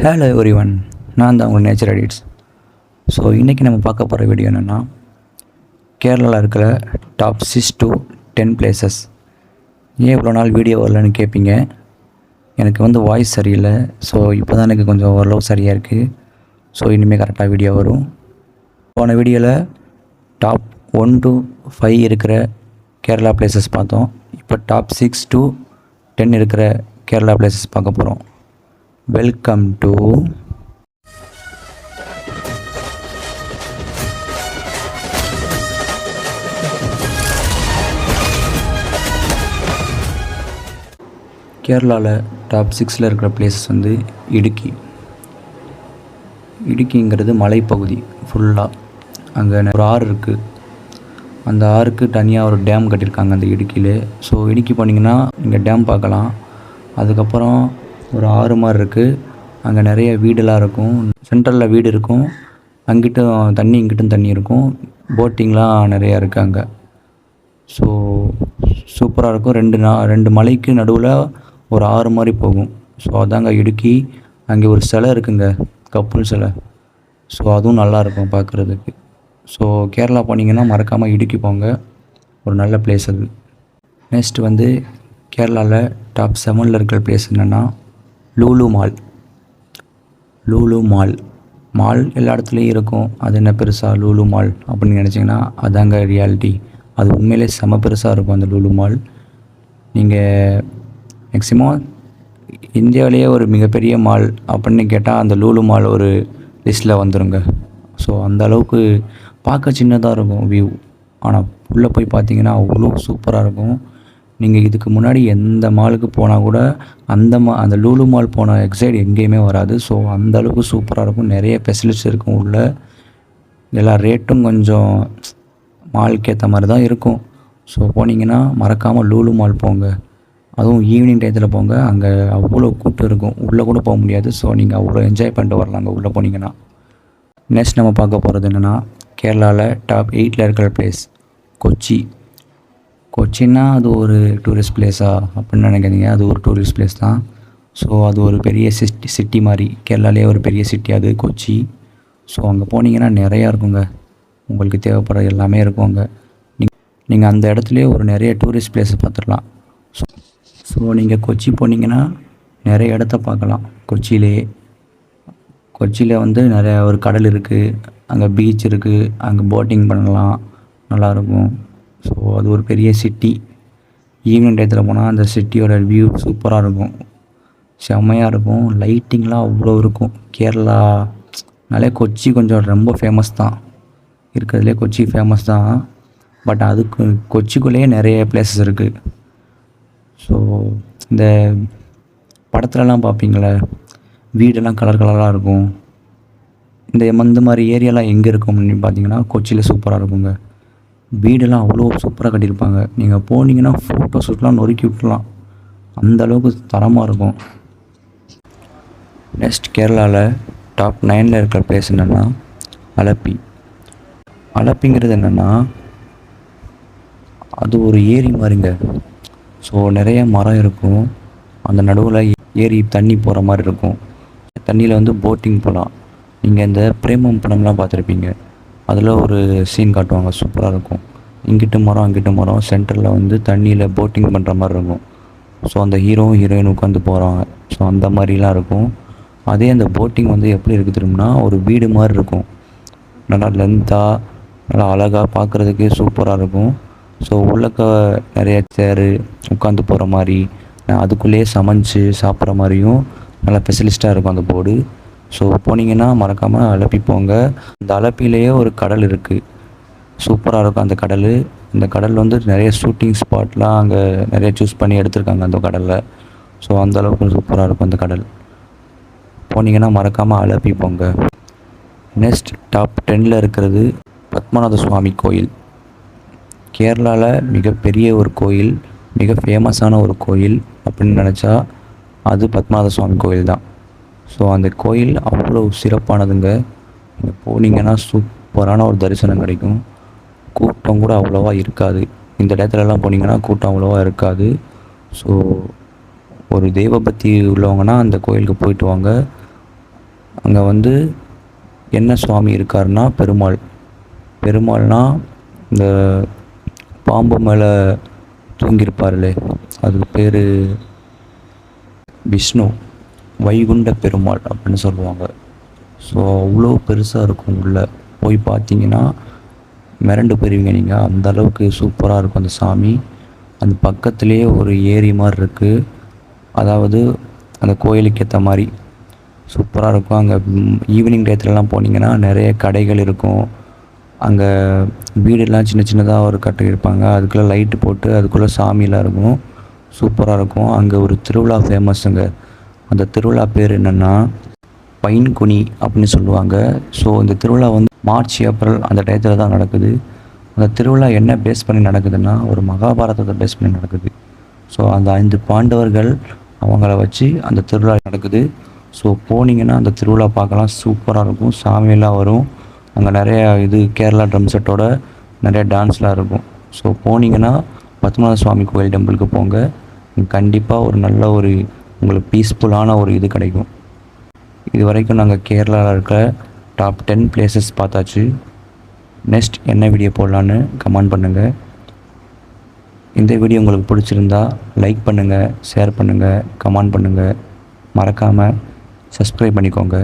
Hello everyone, நான் தான் உங்கள் நேச்சர் எடிட்ஸ். ஸோ இன்றைக்கி நம்ம பார்க்க போகிற வீடியோ என்னென்னா, கேரளாவில் இருக்கிற டாப் 6 to 10 பிளேசஸ். ஏன் இவ்வளோ நாள் வீடியோ வரலன்னு கேட்பீங்க. எனக்கு வாய்ஸ் சரியில்லை. ஸோ இப்போ தான் எனக்கு கொஞ்சம் ஓரளவு சரியாக இருக்குது. ஸோ இனிமேல் கரெக்டாக வீடியோ வரும். போன வீடியோவில் டாப் 1 to 5 இருக்கிற கேரளா பிளேசஸ் பார்த்தோம். இப்போ டாப் 6 to 10 இருக்கிற கேரளா பிளேசஸ் பார்க்க போகிறோம். வெல்கம் டு கேரளாவில் டாப் 6 இருக்கிற பிளேசஸ் இடுக்கி. இடுக்கிங்கிறது மலைப்பகுதி ஃபுல்லாக. அங்கே ஒரு ஆறு இருக்குது. அந்த ஆறுக்கு தனியாக ஒரு டேம் கட்டியிருக்காங்க அந்த இடுக்கியில். ஸோ இடுக்கி போனீங்கன்னா இங்கே டேம் பார்க்கலாம். அதுக்கப்புறம் ஒரு ஆறு மாதிரி இருக்குது. அங்கே நிறைய வீடெல்லாம் இருக்கும். சென்ட்ரலில் வீடு இருக்கும். அங்கிட்டும் தண்ணி இங்கிட்டும் தண்ணி இருக்கும். போட்டிங்லாம் நிறையா இருக்குது அங்கே. ஸோ சூப்பராக இருக்கும். ரெண்டு மலைக்கு நடுவில் ஒரு ஆறு மாதிரி போகும். ஸோ அதாங்க இடுக்கி. அங்கே ஒரு சிலை இருக்குங்க, கப்புள் சிலை. ஸோ அதுவும் நல்லாயிருக்கும் பார்க்குறதுக்கு. ஸோ கேரளா போனீங்கன்னா மறக்காமல் இடுக்கி போங்க. ஒரு நல்ல பிளேஸ் அது. நெக்ஸ்ட் கேரளாவில் டாப் 7 இருக்கிற பிளேஸ் என்னென்னா லூலு மால். லூலு மால் எல்லா இடத்துலையும் இருக்கும். அது என்ன பெருசாக லூலு மால் அப்படின்னு நினச்சிங்கன்னா அதாங்க ரியாலிட்டி. அது உண்மையிலே செம பெருசாக இருக்கும் அந்த லூலு மால். நீங்கள் மேக்ஸிமம் இந்தியாவிலேயே ஒரு மிகப்பெரிய மால் அப்படின்னு கேட்டால் அந்த லூலு மால் ஒரு லிஸ்ட்டில் வந்துடுங்க. ஸோ அந்த அளவுக்கு பார்க்க சின்னதாக இருக்கும் வியூ. ஆனால் உள்ளே போய் பார்த்தீங்கன்னா அவ்வளோ சூப்பராக இருக்கும். நீங்கள் இதுக்கு முன்னாடி எந்த மாலுக்கு போனால் கூட அந்த லூலு மால் போன எக்ஸைட் எங்கேயுமே வராது. ஸோ அந்த அளவுக்கு சூப்பராக இருக்கும். நிறைய ஃபெசிலிட்டிஸ் இருக்கும் உள்ள. எல்லா ரேட்டும் கொஞ்சம் மாலுக்கு ஏற்ற மாதிரி தான் இருக்கும். ஸோ போனீங்கன்னா மறக்காமல் லூலு மால் போங்க. அதுவும் ஈவினிங் டயத்தில் போங்க. அங்கே அவ்வளோ கூட்டம் இருக்கும். உள்ளே கூட போக முடியாது. ஸோ நீங்கள் அவ்வளோ என்ஜாய் பண்ணிட்டு வரலாம் அங்கே உள்ளே போனீங்கன்னா. நெக்ஸ்ட் நம்ம பார்க்க போகிறது என்னென்னா, கேரளாவில் டாப் 8 இருக்கிற பிளேஸ் கொச்சி. கொச்சின்னா அது ஒரு டூரிஸ்ட் பிளேஸா அப்படின்னு நினைக்காதீங்க. அது ஒரு டூரிஸ்ட் பிளேஸ் தான். ஸோ அது ஒரு பெரிய சிட்டி மாதிரி. கேரளாலேயே ஒரு பெரிய சிட்டி அது கொச்சி. ஸோ அங்கே போனீங்கன்னா நிறையா இருக்குங்க. உங்களுக்கு தேவைப்படுற எல்லாமே இருக்கும் அங்கே. நீங்கள் அந்த இடத்துலையே ஒரு நிறைய டூரிஸ்ட் பிளேஸை பார்த்துடலாம். ஸோ நீங்கள் கொச்சி போனீங்கன்னா நிறைய இடத்த பார்க்கலாம். கொச்சியில் நிறைய ஒரு கடல் இருக்குது. அங்கே பீச் இருக்குது. அங்கே போட்டிங் பண்ணலாம், நல்லாயிருக்கும். ஸோ அது ஒரு பெரிய சிட்டி. ஈவினிங் டயத்தில் போனால் அந்த சிட்டியோட வியூ சூப்பராக இருக்கும், செம்மையாக இருக்கும். லைட்டிங்லாம் அவ்வளோ இருக்கும். கேரளானாலே கொச்சி கொஞ்சம் ரொம்ப ஃபேமஸ் தான். இருக்கிறதுலே கொச்சி ஃபேமஸ் தான். பட் அதுக்கு கொச்சிக்குள்ளேயே நிறைய பிளேசஸ் இருக்குது. ஸோ இந்த படத்துலலாம் பார்ப்பீங்களே, வீடெல்லாம் கலர் கலராக இருக்கும். இந்த மாதிரி ஏரியாலாம் எங்கே இருக்கும் அப்படின்னு பார்த்தீங்கன்னா கொச்சியில் சூப்பராக இருக்குங்க. வீடெல்லாம் அவ்வளோ சூப்பராக கட்டியிருப்பாங்க. நீங்கள் போனீங்கன்னா ஃபோட்டோ ஷூட்லாம் நொறுக்கி விட்டுலாம். அந்தளவுக்கு தரமாக இருக்கும். நெக்ஸ்ட் கேரளாவில் டாப் 9 இருக்கிற பிளேஸ் என்னென்னா அலப்பி. அலப்பிங்கிறது என்னென்னா அது ஒரு ஏரி மாதிரிங்க. ஸோ நிறைய மரம் இருக்கும். அந்த நடுவில் ஏரி தண்ணி போகிற மாதிரி இருக்கும். தண்ணியில் போட்டிங் போகலாம். நீங்கள் இந்த பிரேமம் படம்லாம் பார்த்துருப்பீங்க. அதில் ஒரு சீன் காட்டுவாங்க, சூப்பராக இருக்கும். இங்கிட்டு மரம் அங்கிட்டு மரம், சென்டரில் தண்ணியில் போட்டிங் பண்ணுற மாதிரி இருக்கும். ஸோ அந்த ஹீரோயின் உட்காந்து போகிறாங்க. ஸோ அந்த மாதிரிலாம் இருக்கும். அதே அந்த போட்டிங் எப்படி இருக்குது தெரியும்னா, ஒரு வீடு மாதிரி இருக்கும். நல்லா லென்த்தாக, நல்லா அழகாக, பார்க்குறதுக்கே சூப்பராக இருக்கும். ஸோ உள்ளக்க நிறைய சேரு உட்காந்து போகிற மாதிரி, அதுக்குள்ளேயே சமைச்சு சாப்பிட்ற மாதிரியும் நல்லா ஸ்பெஷலிஸ்ட்டாக இருக்கும் அந்த போர்டு. ஸோ போனீங்கன்னா மறக்காமல் அலப்பி போங்க. அந்த அலப்பிலேயே ஒரு கடல் இருக்குது, சூப்பராக இருக்கும் அந்த கடல். அந்த கடல் நிறைய ஷூட்டிங் ஸ்பாட்லாம் அங்கே நிறைய சூஸ் பண்ணி எடுத்திருக்காங்க அந்த கடலில். ஸோ அந்தளவுக்கு சூப்பராக இருக்கும் அந்த கடல். போனீங்கன்னா மறக்காமல் அலப்பி போங்க. நெக்ஸ்ட் டாப் 10 இருக்கிறது பத்மநாத சுவாமி கோயில். கேரளாவில் மிகப்பெரிய ஒரு கோயில், மிக ஃபேமஸான ஒரு கோயில் அப்படின்னு நினச்சா அது பத்மநாத சுவாமி கோயில் தான். ஸோ அந்த கோயில் அவ்வளோ சிறப்பானதுங்க. நீங்கள் போனீங்கன்னா சூப்பரான ஒரு தரிசனம் கிடைக்கும். கூட்டம் கூட அவ்வளோவா இருக்காது. இந்த இடத்துலலாம் போனீங்கன்னா கூட்டம் அவ்வளோவா இருக்காது. ஸோ ஒரு தெய்வ பக்தி உள்ளவங்கன்னா அந்த கோயிலுக்கு போயிட்டு வாங்க. அங்கே வந்து என்ன சுவாமி இருக்காருன்னா பெருமாள். பெருமாள்னா இந்த பாம்பு மேலே தூங்கியிருப்பார்களே, அதுக்கு பேர் விஷ்ணு, வைகுண்ட பெருமாள் அப்படின்னு சொல்லுவாங்க. ஸோ அவ்வளோ பெருசாக இருக்கும். உள்ளே போய் பார்த்தீங்கன்னா மிரண்டு போயிருவீங்க நீங்கள். அந்த அளவுக்கு சூப்பராக இருக்கும் அந்த சாமி. அந்த பக்கத்துலேயே ஒரு ஏரி மாதிரி இருக்குது. அதாவது அந்த கோயிலுக்கு ஏற்ற மாதிரி சூப்பராக இருக்கும். அங்கே ஈவினிங் டயத்துலலாம் போனீங்கன்னா நிறைய கடைகள் இருக்கும். அங்கே வீடெல்லாம் சின்ன சின்னதாக ஒரு கட்டியிருப்பாங்க. அதுக்குள்ளே லைட்டு போட்டு அதுக்குள்ளே சாமியெலாம் இருக்கும். சூப்பராக இருக்கும். அங்கே ஒரு திருவிழா ஃபேமஸுங்க. அந்த திருவிழா பேர் என்னென்னா பைன்குனி அப்படின்னு சொல்லுவாங்க. ஸோ இந்த திருவிழா வந்து மார்ச் ஏப்ரல் அந்த டயத்தில் தான் நடக்குது. அந்த திருவிழா என்ன பேஸ் பண்ணி நடக்குதுன்னா ஒரு மகாபாரதத்தை பேஸ் பண்ணி நடக்குது. ஸோ அந்த 5 பாண்டவர்கள் அவங்கள வச்சு அந்த திருவிழா நடக்குது. ஸோ போனீங்கன்னா அந்த திருவிழா பார்க்கலாம். சூப்பராக இருக்கும். சாமியெல்லாம் வரும். அங்கே நிறையா கேரளா ட்ரம் செட்டோட நிறைய டான்ஸ்லாம் இருக்கும். ஸோ போனீங்கன்னா பத்மநாத சுவாமி கோயில் டெம்பிளுக்கு போங்க. கண்டிப்பாக ஒரு நல்ல ஒரு உங்களுக்கு பீஸ்ஃபுல்லான ஒரு கிடைக்கும். இது வரைக்கும் நாங்கள் கேரளாவில் இருக்கிற டாப் 10 பிளேசஸ் பார்த்தாச்சு. நெக்ஸ்ட் என்ன வீடியோ போடலான்னு கமெண்ட் பண்ணுங்கள். இந்த வீடியோ உங்களுக்கு பிடிச்சிருந்தா லைக் பண்ணுங்கள், ஷேர் பண்ணுங்கள், கமெண்ட் பண்ணுங்கள். மறக்காமல் சப்ஸ்கிரைப் பண்ணிக்கோங்க.